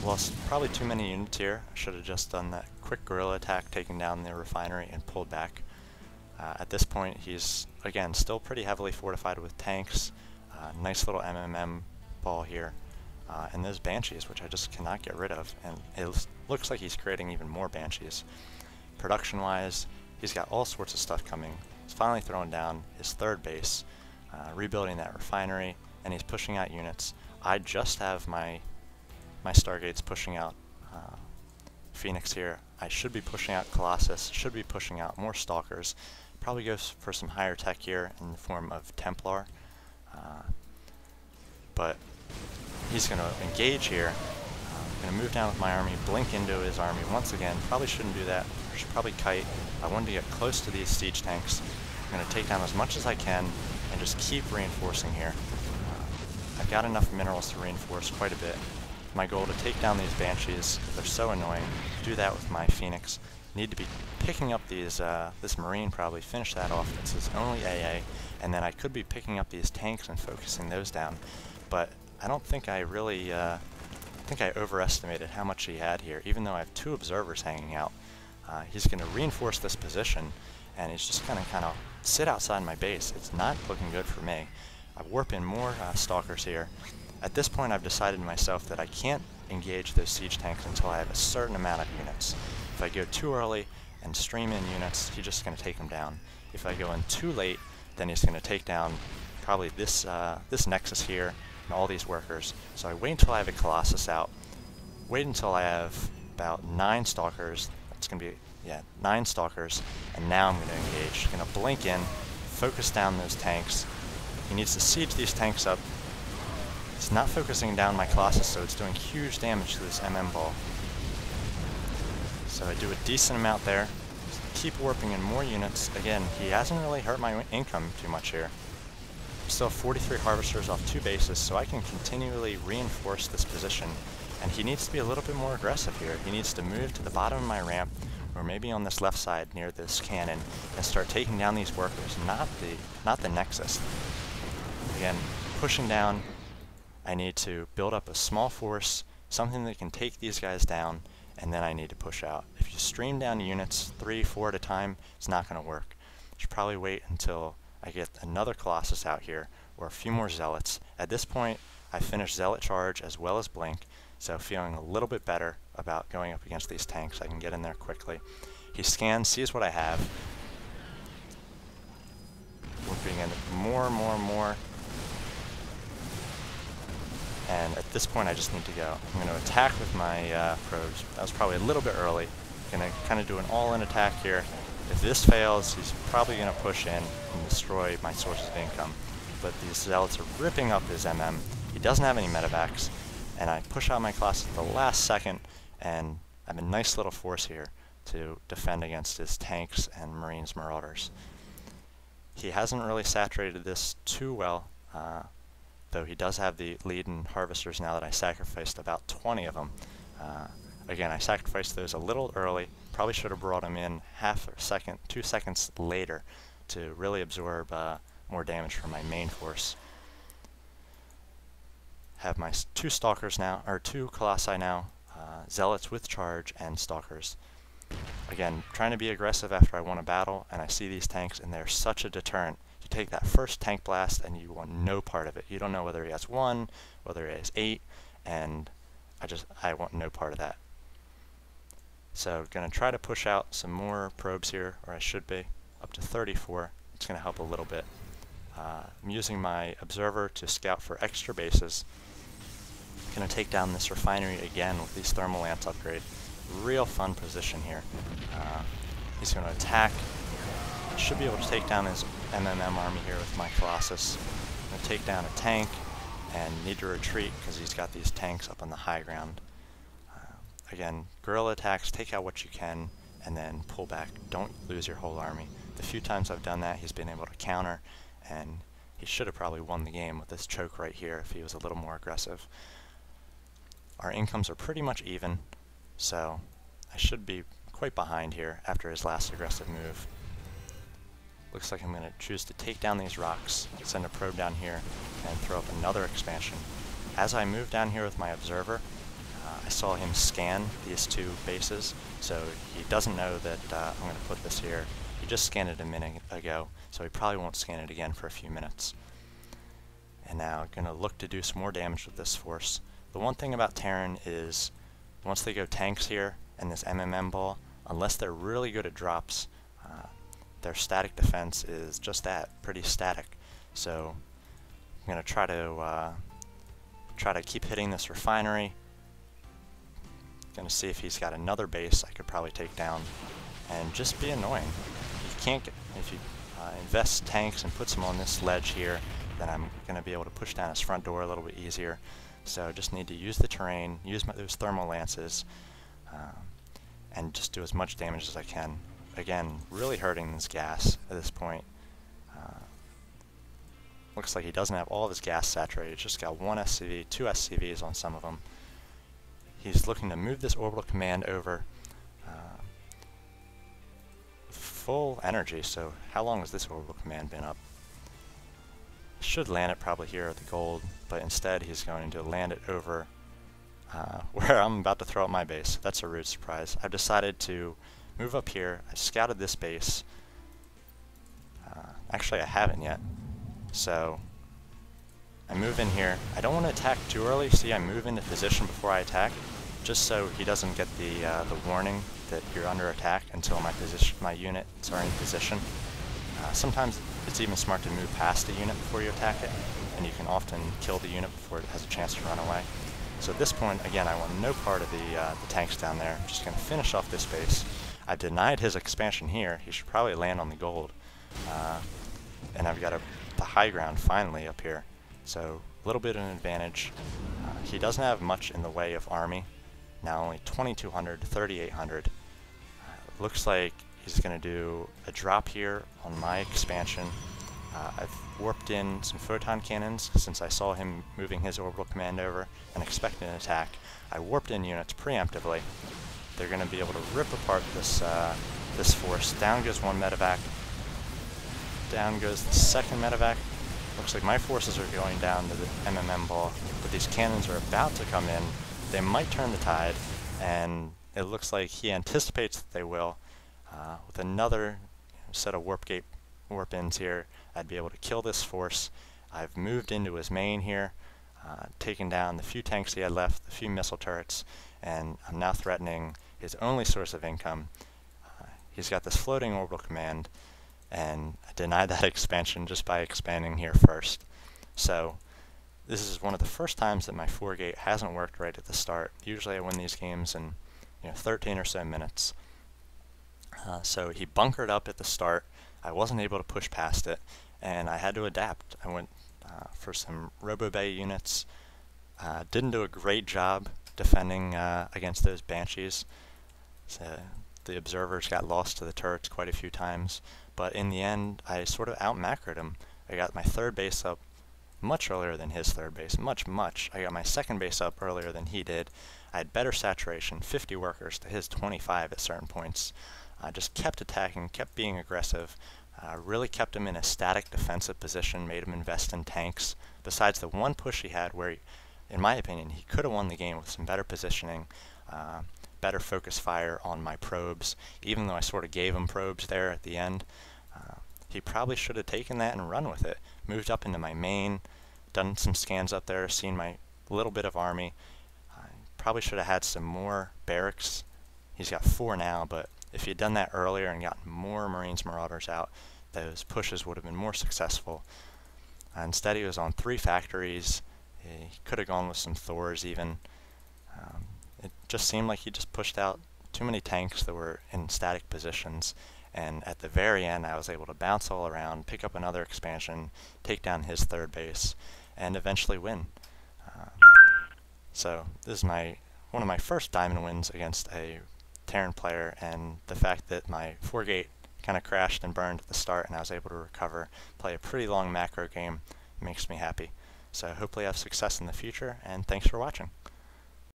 Lost probably too many units here. I should have just done that quick guerrilla attack, taking down the refinery and pulled back. At this point, he's, again, still pretty heavily fortified with tanks. Nice little MMM ball here. And those Banshees, which I just cannot get rid of. And it looks like he's creating even more Banshees. Production-wise, he's got all sorts of stuff coming. He's finally throwing down his third base, rebuilding that refinery, and he's pushing out units. I just have my Stargates pushing out Phoenix here. I should be pushing out Colossus, should be pushing out more Stalkers. Probably goes for some higher tech here in the form of Templar. But he's going to engage here. I'm going to move down with my army, blink into his army once again. Probably shouldn't do that. I should probably kite. I wanted to get close to these siege tanks. I'm going to take down as much as I can and just keep reinforcing here. I've got enough minerals to reinforce quite a bit. My goal to take down these Banshees, they're so annoying. Do that with my Phoenix. Need to be picking up these, this Marine probably, finish that off. It's his only AA, and then I could be picking up these tanks and focusing those down. But I don't think I really, I think I overestimated how much he had here, even though I have 2 observers hanging out. He's going to reinforce this position, and he's just going to kind of sit outside my base. It's not looking good for me. I warp in more Stalkers here. At this point, I've decided to myself that I can't engage those siege tanks until I have a certain amount of units. If I go too early and stream in units, he's just going to take them down. If I go in too late, then he's going to take down probably this this Nexus here and all these workers. So I wait until I have a Colossus out. Wait until I have about 9 Stalkers. That's going to be, yeah, 9 Stalkers. And now I'm going to engage. Going to blink in, focus down those tanks. He needs to siege these tanks up. It's not focusing down my Colossus, so it's doing huge damage to this MM ball. So I do a decent amount there. Keep warping in more units. Again, he hasn't really hurt my income too much here. I'm still 43 Harvesters off 2 bases, so I can continually reinforce this position. And he needs to be a little bit more aggressive here. He needs to move to the bottom of my ramp, or maybe on this left side near this cannon, and start taking down these workers, not the Nexus. Again, pushing down. I need to build up a small force, something that can take these guys down, and then I need to push out. If you stream down units 3, 4 at a time, it's not going to work. You should probably wait until I get another Colossus out here, or a few more Zealots. At this point, I finished Zealot Charge as well as Blink, so feeling a little bit better about going up against these tanks. I can get in there quickly. He scans, sees what I have. Warping in more. And at this point I just need to go. I'm going to attack with my probes. That was probably a little bit early. Going to kind of do an all-in attack here. If this fails, he's probably going to push in and destroy my sources of income. But these Zealots are ripping up his MM. He doesn't have any medevacs. And I push out my class at the last second, and I have a nice little force here to defend against his tanks and Marines Marauders. He hasn't really saturated this too well, though he does have the lead in Harvesters now that I sacrificed about 20 of them. Again, I sacrificed those a little early. Probably should have brought him in half a second, 2 seconds later to really absorb more damage from my main force. Have my 2 Stalkers now, or 2 Colossi now, Zealots with charge and Stalkers. Again, trying to be aggressive after I won a battle, and I see these tanks, and they're such a deterrent. You take that first tank blast, and you want no part of it. You don't know whether he has 1, whether he has 8, and I want no part of that. So, going to try to push out some more probes here, or I should be, up to 34. It's going to help a little bit. I'm using my Observer to scout for extra bases. Going to take down this refinery again with these thermal lance upgrade. Real fun position here. He's going to attack. Should be able to take down his MMM army here with my Colossus. I'm going to take down a tank and need to retreat because he's got these tanks up on the high ground. Again, guerrilla attacks, take out what you can, and then pull back. Don't lose your whole army. The few times I've done that, he's been able to counter, and he should have probably won the game with this choke right here if he was a little more aggressive. Our incomes are pretty much even, so I should be quite behind here after his last aggressive move. Looks like I'm going to choose to take down these rocks, send a probe down here, and throw up another expansion. As I move down here with my Observer, I saw him scan these two bases, so he doesn't know that I'm going to put this here. He just scanned it a minute ago, so he probably won't scan it again for a few minutes. And now I'm going to look to do some more damage with this force. The one thing about Terran is, once they go tanks here and this MMM ball, unless they're really good at drops, their static defense is just that, pretty static. So I'm going to try to keep hitting this refinery. Going to see if he's got another base I could probably take down, and just be annoying. You can't get, if you invest tanks and puts them on this ledge here, then I'm going to be able to push down his front door a little bit easier. So just need to use the terrain, use those thermal lances, and just do as much damage as I can. Again, really hurting this gas at this point. Looks like he doesn't have all of his gas saturated. He's just got one SCV, two SCVs on some of them. He's looking to move this orbital command over full energy. So how long has this orbital command been up? Should land it probably here at the gold, but instead he's going to land it over where I'm about to throw up my base. That's a rude surprise. I've decided to move up here. I scouted this base. Actually, I haven't yet. So I move in here. I don't want to attack too early. See, I move into position before I attack, just so he doesn't get the warning that you're under attack until my units are in position. Sometimes it's even smart to move past the unit before you attack it, and you can often kill the unit before it has a chance to run away. So at this point, again, I want no part of the tanks down there. I'm just going to finish off this base. I denied his expansion here. He should probably land on the gold. And I've got the high ground finally up here. So a little bit of an advantage. He doesn't have much in the way of army. Now only 2,200, 3,800. Looks like he's going to do a drop here on my expansion. I've warped in some photon cannons since I saw him moving his orbital command over and expecting an attack. I warped in units preemptively. They're going to be able to rip apart this this force. Down goes one medevac. Down goes the second medevac. Looks like my forces are going down to the MMM ball, but these cannons are about to come in. They might turn the tide, and it looks like he anticipates that they will. With another set of warp-ins here, I'd be able to kill this force. I've moved into his main here, taken down the few tanks he had left, the few missile turrets, and I'm now threatening his only source of income. He's got this floating orbital command, and I denied that expansion just by expanding here first. So this is one of the first times that my 4-gate hasn't worked right at the start. Usually I win these games in 13 or so minutes. So he bunkered up at the start. I wasn't able to push past it, and I had to adapt. I went for some Robo-Bay units. Didn't do a great job defending against those Banshees. So the observers got lost to the turrets quite a few times, but in the end I sort of out-macroed him. I got my third base up much earlier than his third base, much. I got my second base up earlier than he did. I had better saturation, 50 workers to his 25 at certain points. I just kept attacking, kept being aggressive, really kept him in a static defensive position, made him invest in tanks. Besides the one push he had where, in my opinion, he could have won the game with some better positioning, better focus fire on my probes, even though I sort of gave him probes there at the end. He probably should have taken that and run with it. Moved up into my main, done some scans up there, seen my little bit of army. Probably should have had some more barracks. He's got 4 now, but if he'd done that earlier and gotten more Marines Marauders out, those pushes would have been more successful. Instead he was on 3 factories. He could have gone with some Thors even. It just seemed like he just pushed out too many tanks that were in static positions, and at the very end I was able to bounce all around, pick up another expansion, take down his third base, and eventually win. So this is one of my first diamond wins against a Terran player, and the fact that my 4-gate kind of crashed and burned at the start and I was able to recover, play a pretty long macro game, makes me happy. So hopefully I have success in the future, and thanks for watching.